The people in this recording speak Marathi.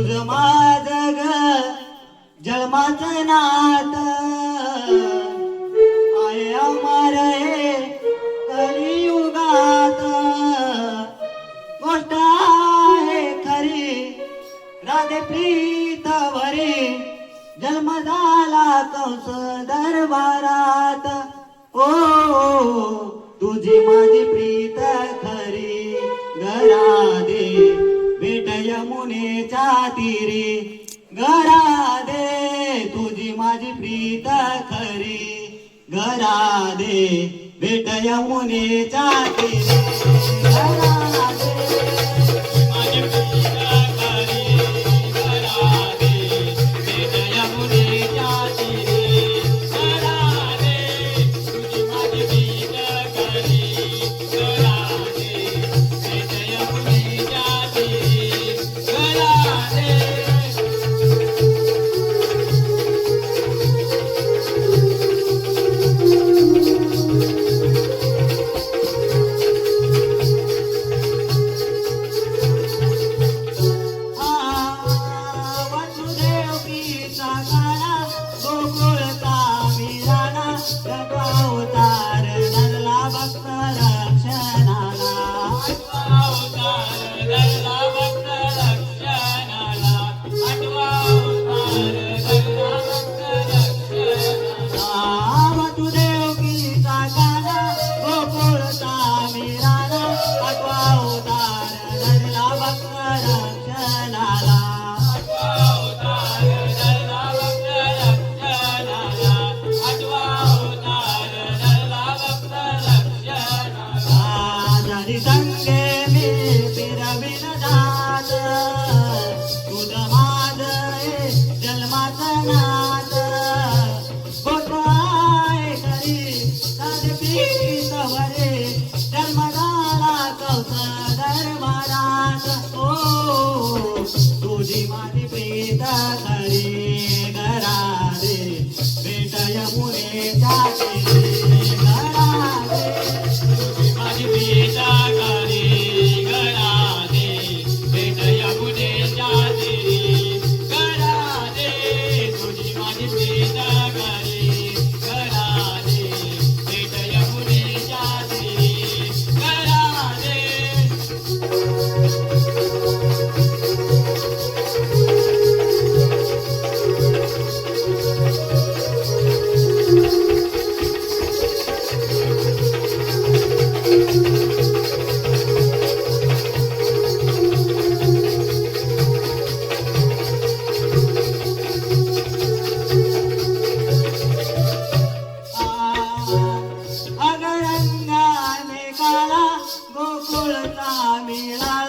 तुझ माझ ग जन्माचं नात आहे अमर हे कलियुगात गोष्ट आहे खरी राधे प्रीतवरी जन्म झाला कंस दरबारात ओ तुझी माझी प्रीत खरी घरादे भेट यमुनेच्या तीरी घरादे तुझी माझी प्रीत खरी घरादे भेट यमुनेच्या तीरी घरादे माझी प्रीत खरी घरादे भेट यमुनेच्या तीरी घरादे तुझी माझी प्रीत खरी घरादे भेट यमुनेच्या तीरी घरादे तुझी माझी प्रीत खरी घरादे भेट यमुनेच्या तीरी घरादे तुझी माझी प्रीत खरी घरादे भेट यमुनेच्या तीरी घरादे तुझी माझी प्रीत खरी घरादे भेट यमुनेच्या तीरी घरादे गोकुळचा मिळाला